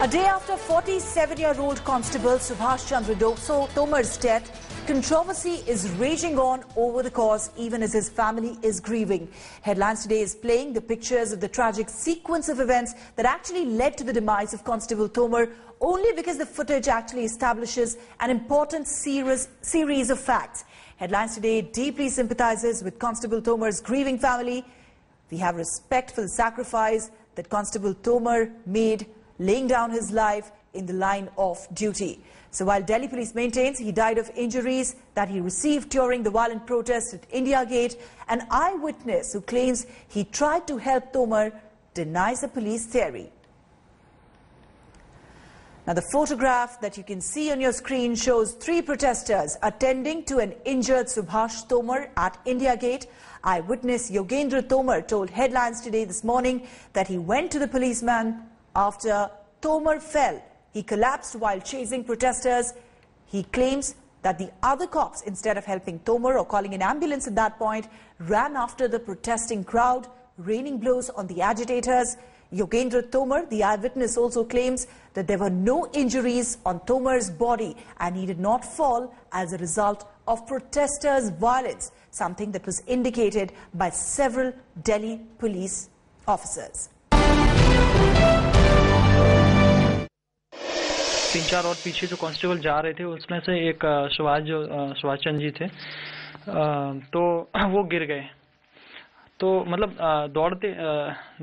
A day after 47-year-old Constable Subhash Chandra Tomar's death, controversy is raging on over the cause even as his family is grieving. Headlines Today is playing the pictures of the tragic sequence of events that actually led to the demise of Constable Tomar only because the footage actually establishes an important series of facts. Headlines Today deeply sympathizes with Constable Tomar's grieving family. We have respect for the sacrifice that Constable Tomar made, laying down his life in the line of duty. So while Delhi police maintains he died of injuries that he received during the violent protest at India Gate, an eyewitness who claims he tried to help Tomar denies the police theory. Now the photograph that you can see on your screen shows 3 protesters attending to an injured Subhash Tomar at India Gate. Eyewitness Yogendra Tomar told Headlines Today this morning that he went to the policeman after Tomar fell. He collapsed while chasing protesters. He claims that the other cops, instead of helping Tomar or calling an ambulance at that point, ran after the protesting crowd, raining blows on the agitators. Yogendra Tomar, the eyewitness, also claims that there were no injuries on Tomar's body and he did not fall as a result of protesters' violence, something that was indicated by several Delhi police officers. 3-4 और पीछे जो constable जा रहे थे उसमें से एक सुभाष चंद्र जी थे, तो वो गिर गए। तो मतलब दौड़ते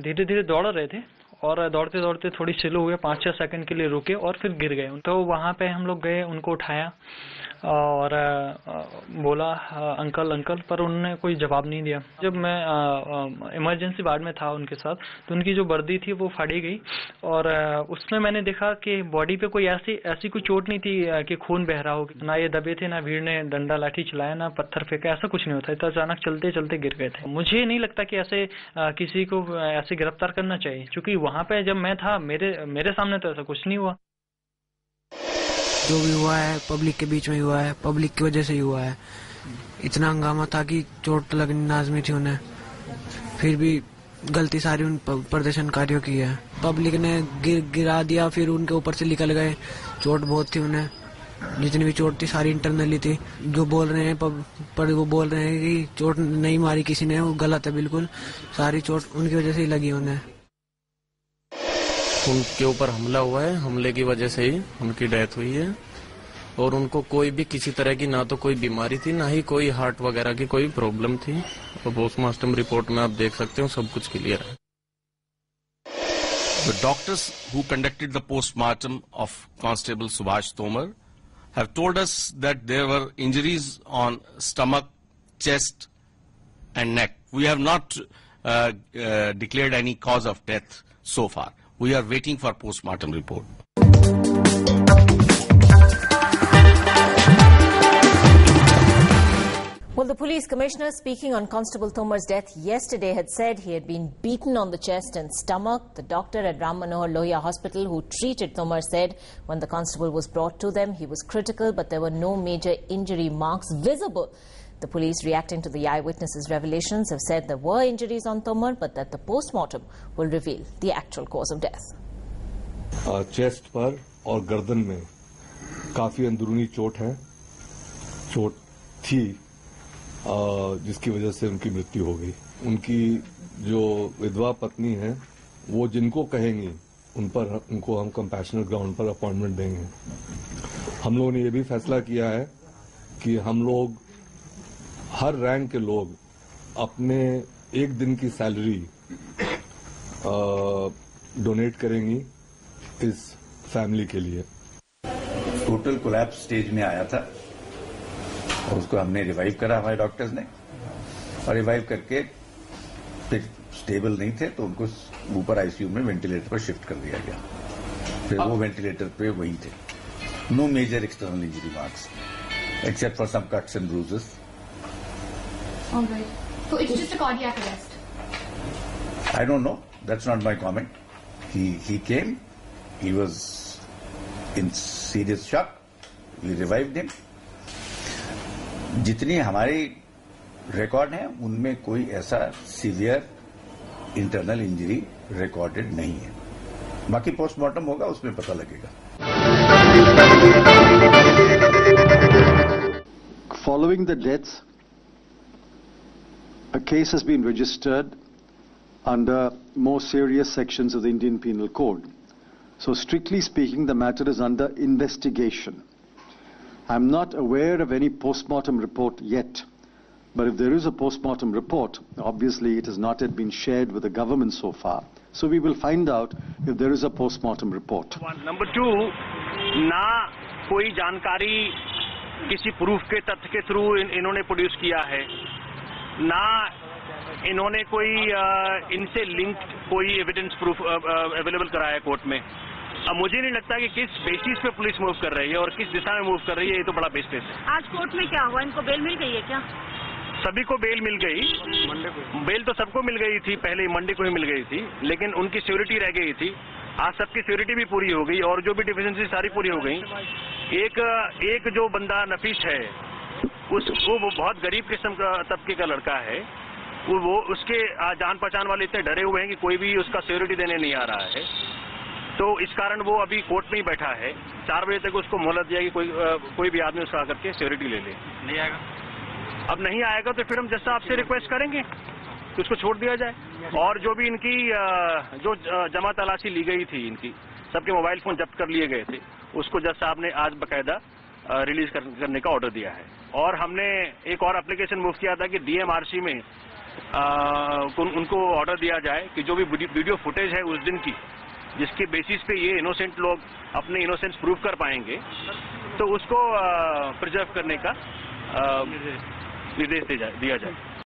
धीरे-धीरे दौड़ रहे थे और दौड़ते-दौड़ते थोड़ी स्लो हुए, 5-6 सेकंड के लिए रुके और फिर गिर गए। तो वहाँ पे हम लोग गए, उनको उठाया और बोला अंकल अंकल, पर उन्होंने कोई जवाब नहीं दिया। जब मैं इमरजेंसी वार्ड में था उनके साथ, तो उनकी जो वर्दी थी वो फाड़ी गई और उसमें मैंने देखा कि बॉडी पे कोई ऐसी कोई चोट नहीं थी कि खून बह रहा हो। ना ये दबे थे, ना भीड़ ने डंडा लाठी चलाया, ना पत्थर फेंका, ऐसा कुछ नहीं होता। तो अचानक चलते चलते गिर गए थे। मुझे नहीं लगता कि ऐसे किसी को ऐसे गिरफ्तार करना चाहिए, क्योंकि वहाँ पे जब मैं था मेरे सामने तो ऐसा कुछ नहीं हुआ। जो भी हुआ है पब्लिक के बीच में हुआ है, पब्लिक की वजह से ही हुआ है। इतना हंगामा था कि चोट लगनी लाजमी थी उन्हें, फिर भी गलती सारी उन प्रदर्शनकारियों की है। पब्लिक ने गिरा दिया, फिर उनके ऊपर से निकल गए। चोट बहुत थी उन्हें, जितनी भी चोट थी सारी इंटरनली थी। जो बोल रहे हैं पर वो बोल रहे हैं कि चोट नहीं मारी किसी ने, वो गलत है बिल्कुल। सारी चोट उनकी वजह से ही लगी उन्हें। उनके ऊपर हमला हुआ है, हमले की वजह से ही उनकी डेथ हुई है और उनको कोई भी किसी तरह की ना तो कोई बीमारी थी, ना ही कोई हार्ट वगैरह की कोई प्रॉब्लम थी। और पोस्टमार्टम रिपोर्ट में आप देख सकते हो सब कुछ क्लियर है। The doctors who conducted the postmortem of Constable Subhash Tomar have told us that there were injuries on stomach, chest and neck. We have not declared any cause of death so far. We are waiting for postmortem report. Well, the police commissioner speaking on Constable Tomar's death yesterday had said he had been beaten on the chest and stomach. The doctor at Ram Manohar Lohia Hospital who treated Tomar said when the constable was brought to them, he was critical, but there were no major injury marks visible. The police, reacting to the eyewitnesses' revelations, have said there were injuries on Tomar, but that the post-mortem will reveal the actual cause of death. Chest पर और गर्दन में काफी अंदरूनी चोट थी, जिसकी वजह से उनकी मृत्यु हो गई। उनकी जो विधवा पत्नी है, वो जिनको कहेंगी उनको हम कंपैशनेट ग्राउंड पर अपॉइंटमेंट देंगे। हम लोगों ने ये भी फैसला किया है कि हम लोग हर रैंक के लोग अपने एक दिन की सैलरी डोनेट करेंगी इस फैमिली के लिए। टोटल कोलैप्स स्टेज में आया था और उसको हमने रिवाइव करा हमारे डॉक्टर्स ने, और रिवाइव करके फिर स्टेबल नहीं थे तो उनको ऊपर आईसीयू में वेंटिलेटर पर शिफ्ट कर दिया गया। फिर वो वेंटिलेटर पे वही थे। No major external injury marks except for some cuts and bruises. All right. So it's just a cardiac arrest? I don't know. That's not my comment. He came. He was in serious shock. We revived him. जितनी हमारी record है उनमें कोई ऐसा severe internal injury recorded नहीं है। बाकी postmortem होगा, उसमें पता लगेगा। Following the deaths, a case has been registered under more serious sections of the Indian Penal Code. So strictly speaking, the matter is under investigation. I'm not aware of any postmortem report yet, but if there is a postmortem report, obviously it has not yet been shared with the government so far. So we will find out if there is a postmortem report. Number two, ना कोई जानकारी किसी proof के तथ्य के through इन्होंने produce किया है, ना इन्होंने कोई इनसे लिंक्ड कोई एविडेंस प्रूफ अवेलेबल कराया है कोर्ट में। अब मुझे नहीं लगता कि किस बेसिस पे पुलिस मूव कर रही है और किस दिशा में मूव कर रही है, ये तो बड़ा बेस्टेज है। आज कोर्ट में क्या हुआ, इनको बेल मिल गई है क्या? सभी को बेल मिल गई, बेल तो सबको मिल गई थी, पहले मंडे को ही मिल गई थी, लेकिन उनकी सिक्योरिटी रह गई थी। आज सबकी सिक्योरिटी भी पूरी हो गई और जो भी डिफिशिएंसी सारी पूरी हो गई। एक जो बंदा नफीस है, वो बहुत गरीब किस्म का तबके का लड़का है, वो उसके जान पहचान वाले इतने डरे हुए हैं कि कोई भी उसका सिक्योरिटी देने नहीं आ रहा है। तो इस कारण वो अभी कोर्ट में ही बैठा है। 4 बजे तक उसको मोहलत दिया कि कोई भी आदमी उसका आकर के सिक्योरिटी ले ले। नहीं आएगा, अब नहीं आएगा तो फिर हम जैसा आपसे रिक्वेस्ट करेंगे कि उसको छोड़ दिया जाए। और जो भी इनकी जो जमा तलाशी ली गई थी, इनकी सबके मोबाइल फोन जब्त कर लिए गए थे, उसको जज साहब ने आज बाकायदा रिलीज करने का ऑर्डर दिया है। और हमने एक और एप्लीकेशन मूव किया था कि डीएमआरसी में उनको ऑर्डर दिया जाए कि जो भी वीडियो फुटेज है उस दिन की, जिसके बेसिस पे ये इनोसेंट लोग अपने इनोसेंस प्रूव कर पाएंगे, तो उसको प्रिजर्व करने का निर्देश दिया जाए।